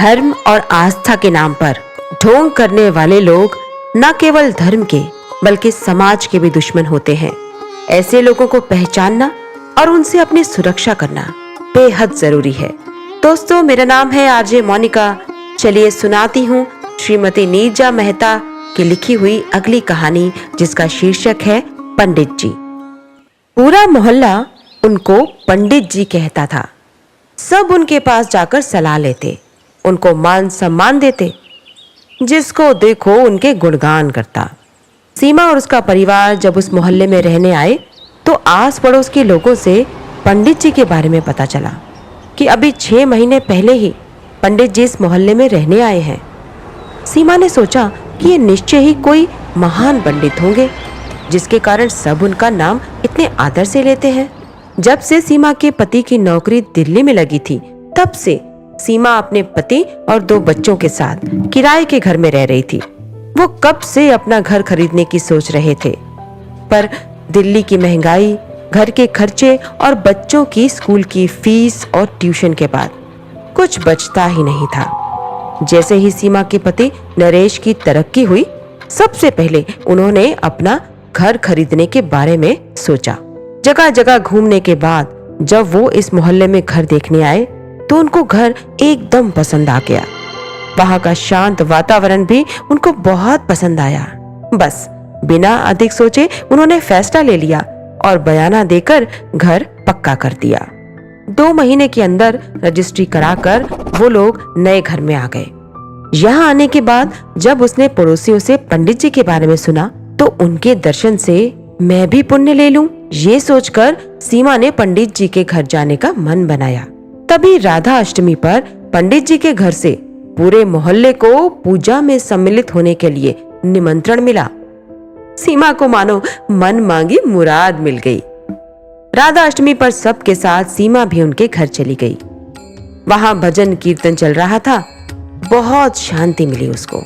धर्म और आस्था के नाम पर ढोंग करने वाले लोग न केवल धर्म के बल्कि समाज के भी दुश्मन होते हैं। ऐसे लोगों को पहचानना और उनसे अपनी सुरक्षा करना बेहद जरूरी है। दोस्तों, मेरा नाम है आरजे मोनिका। चलिए सुनाती हूँ श्रीमती नीरजा मेहता की लिखी हुई अगली कहानी, जिसका शीर्षक है पंडित जी। पूरा मोहल्ला उनको पंडित जी कहता था। सब उनके पास जाकर सलाह लेते, उनको मान सम्मान देते, जिसको देखो उनके गुणगान करता। सीमा और उसका परिवार जब उस मोहल्ले में रहने आए तो आस पड़ोस के लोगों से पंडित जी के बारे में पता चला कि अभी 6 महीने पहले ही पंडित जी इस मोहल्ले में रहने आए हैं। सीमा ने सोचा कि ये निश्चय ही कोई महान पंडित होंगे, जिसके कारण सब उनका नाम इतने आदर से लेते हैं। जब से सीमा के पति की नौकरी दिल्ली में लगी थी, तब से सीमा अपने पति और 2 बच्चों के साथ किराए के घर में रह रही थी। वो कब से अपना घर खरीदने की सोच रहे थे, पर दिल्ली की महंगाई, घर के खर्चे और बच्चों की स्कूल की फीस और ट्यूशन के बाद कुछ बचता ही नहीं था। जैसे ही सीमा के पति नरेश की तरक्की हुई, सबसे पहले उन्होंने अपना घर खरीदने के बारे में सोचा। जगह जगह घूमने के बाद जब वो इस मोहल्ले में घर देखने आए तो उनको घर एकदम पसंद आ गया। वहां का शांत वातावरण भी उनको बहुत पसंद आया। बस बिना अधिक सोचे उन्होंने फैसला ले लिया और बयाना देकर घर पक्का कर दिया। 2 महीने के अंदर रजिस्ट्री कराकर वो लोग नए घर में आ गए। यहाँ आने के बाद जब उसने पड़ोसियों से पंडित जी के बारे में सुना तो उनके दर्शन से मैं भी पुण्य ले लूं, ये सोचकर सीमा ने पंडित जी के घर जाने का मन बनाया। तभी राधा अष्टमी पर पंडित जी के घर से पूरे मोहल्ले को पूजा में सम्मिलित होने के लिए निमंत्रण मिला। सीमा को मानो मन मांगी मुराद मिल गई। राधा अष्टमी पर सबके साथ सीमा भी उनके घर चली गई। वहां भजन कीर्तन चल रहा था। बहुत शांति मिली उसको।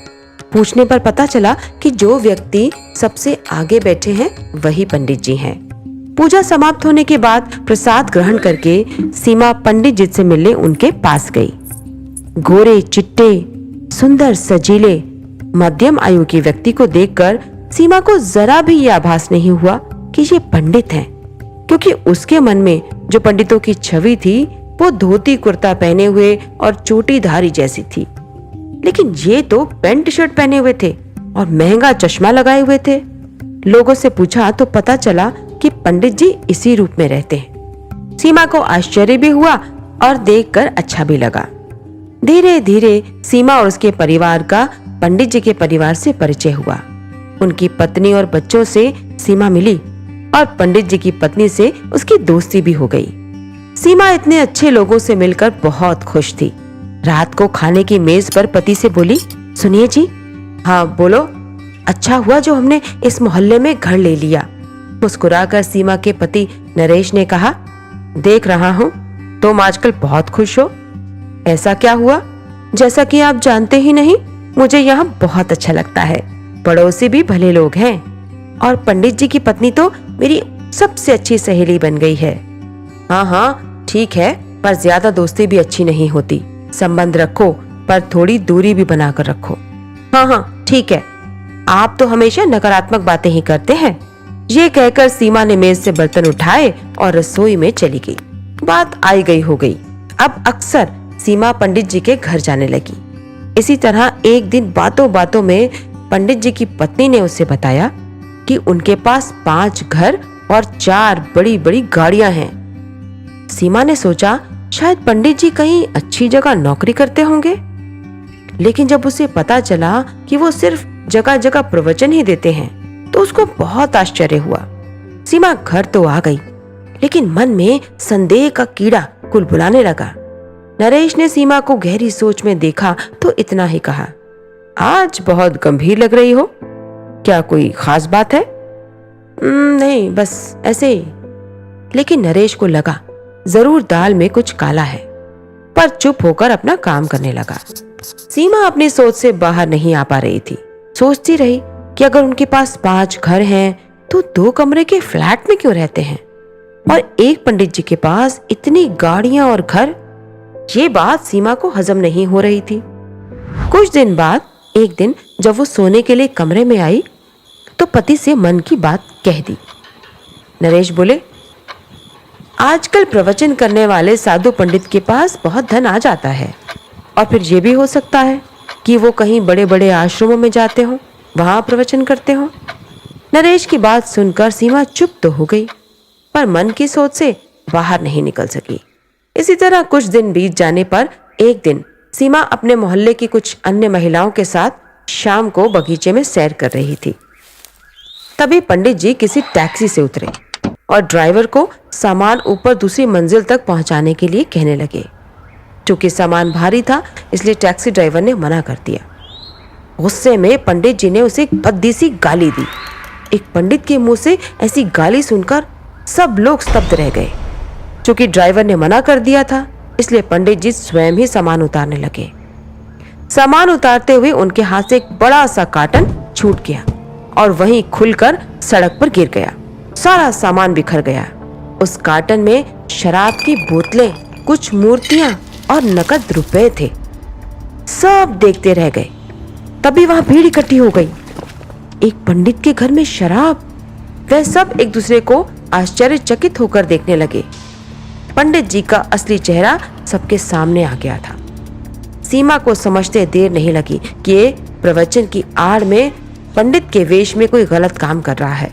पूछने पर पता चला कि जो व्यक्ति सबसे आगे बैठे हैं वही पंडित जी हैं। पूजा समाप्त होने के बाद प्रसाद ग्रहण करके सीमा पंडित जी से मिलने उनके पास गई। गोरे चिट्टे, सुंदर सजीले, मध्यम आयु के व्यक्ति को देखकर सीमा को जरा भी यह आभास नहीं हुआ कि ये पंडित हैं, क्योंकि उसके मन में जो पंडितों की छवि थी वो धोती कुर्ता पहने हुए और चोटीधारी जैसी थी। लेकिन ये तो पैंट शर्ट पहने हुए थे और महंगा चश्मा लगाए हुए थे। लोगों से पूछा तो पता चला कि पंडित जी इसी रूप में रहते हैं। सीमा को आश्चर्य भी हुआ और देखकर अच्छा भी लगा। धीरे धीरे सीमा और उसके परिवार का पंडित जी के परिवार से परिचय हुआ। उनकी पत्नी और बच्चों से सीमा मिली और पंडित जी की पत्नी से उसकी दोस्ती भी हो गई। सीमा इतने अच्छे लोगों से मिलकर बहुत खुश थी। रात को खाने की मेज पर पति से बोली, सुनिए जी। हाँ बोलो। अच्छा हुआ जो हमने इस मोहल्ले में घर ले लिया। मुस्कुराकर सीमा के पति नरेश ने कहा, देख रहा हूँ तुम आजकल बहुत खुश हो। ऐसा क्या हुआ? जैसा कि आप जानते ही नहीं, मुझे यहाँ बहुत अच्छा लगता है। पड़ोसी भी भले लोग हैं और पंडित जी की पत्नी तो मेरी सबसे अच्छी सहेली बन गई है। हाँ ठीक है, पर ज्यादा दोस्ती भी अच्छी नहीं होती। संबंध रखो पर थोड़ी दूरी भी बनाकर रखो। हाँ ठीक है, आप तो हमेशा नकारात्मक बातें ही करते हैं। ये कहकर सीमा ने मेज से बर्तन उठाए और रसोई में चली गई। बात आई गई हो गई। अब अक्सर सीमा पंडित जी के घर जाने लगी। इसी तरह एक दिन बातों बातों में पंडित जी की पत्नी ने उसे बताया कि उनके पास 5 घर और 4 बड़ी बड़ी गाड़ियां हैं। सीमा ने सोचा शायद पंडित जी कहीं अच्छी जगह नौकरी करते होंगे। लेकिन जब उसे पता चला कि वो सिर्फ जगह जगह प्रवचन ही देते हैं तो उसको बहुत आश्चर्य हुआ। सीमा घर तो आ गई, लेकिन मन में संदेह का कीड़ा कुलबुलाने लगा। नरेश ने सीमा को गहरी सोच में देखा तो इतना ही कहा, आज बहुत गंभीर लग रही हो, क्या कोई खास बात है? नहीं, बस ऐसे ही। लेकिन नरेश को लगा जरूर दाल में कुछ काला है, पर चुप होकर अपना काम करने लगा। सीमा अपनी सोच से बाहर नहीं आ पा रही थी। सोचती रही कि अगर उनके पास 5 घर हैं तो 2 कमरे के फ्लैट में क्यों रहते हैं, और एक पंडित जी के पास इतनी गाड़ियां और घर। ये बात सीमा को हजम नहीं हो रही थी। कुछ दिन बाद एक दिन जब वो सोने के लिए कमरे में आई तो पति से मन की बात कह दी। नरेश बोले, आजकल प्रवचन करने वाले साधु पंडित के पास बहुत धन आ जाता है और फिर ये भी हो सकता है कि वो कहीं बड़े बड़े आश्रमों में जाते हो, वहां प्रवचन करते हो। नरेश की बात सुनकर सीमा चुप तो हो गई पर मन की सोच से बाहर नहीं निकल सकी। इसी तरह कुछ दिन बीत जाने पर एक दिन सीमा अपने मोहल्ले की कुछ अन्य महिलाओं के साथ शाम को बगीचे में सैर कर रही थी। तभी पंडित जी किसी टैक्सी से उतरे और ड्राइवर को सामान ऊपर दूसरी मंजिल तक पहुंचाने के लिए कहने लगे। चूंकि सामान भारी था इसलिए टैक्सी ड्राइवर ने मना कर दिया। गुस्से में पंडित जी ने उसे एक भद्दी सी गाली दी। एक पंडित के मुंह से ऐसी गाली सुनकर सब लोग स्तब्ध रह गए। चूंकि ड्राइवर ने मना कर दिया था इसलिए पंडित जी स्वयं ही सामान उतारने लगे। सामान उतारते हुए उनके हाथ से एक बड़ा सा कार्टन छूट गया और वहीं खुलकर सड़क पर गिर गया। सारा सामान बिखर गया। उस कार्टन में शराब की बोतलें, कुछ मूर्तियां और नकद रुपए थे। सब देखते रह गए। तभी वहां भीड़ इकट्ठी हो गई। एक पंडित के घर में शराब। वे सब एक दूसरे को आश्चर्यचकित होकर देखने लगे। पंडित जी का असली चेहरा सबके सामने आ गया था। सीमा को समझते देर नहीं लगी कि ये प्रवचन की आड़ में पंडित के वेश में कोई गलत काम कर रहा है।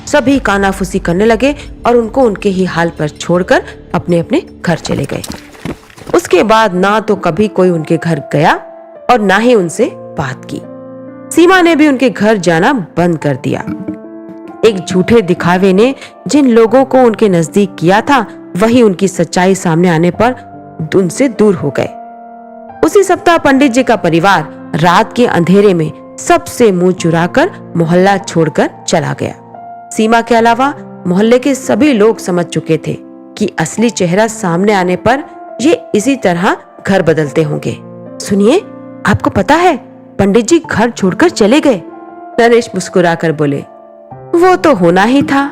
सभी कानाफूसी करने लगे और उनको उनके ही हाल पर छोड़कर अपने अपने घर चले गए। उसके बाद ना तो कभी कोई उनके घर गया और ना ही उनसे बात की। सीमा ने भी उनके घर जाना बंद कर दिया। एक झूठे दिखावे ने जिन लोगों को उनके नजदीक किया था वही उनकी सच्चाई सामने आने पर उनसे दूर हो गए। उसी सप्ताह पंडित जी का परिवार रात के अंधेरे में सबसे मुंह चुराकर मोहल्ला छोड़कर चला गया। सीमा के अलावा मोहल्ले के सभी लोग समझ चुके थे कि असली चेहरा सामने आने पर ये इसी तरह घर बदलते होंगे। सुनिए, आपको पता है पंडित जी घर छोड़कर चले गए। नरेश मुस्कुराकर बोले, वो तो होना ही था।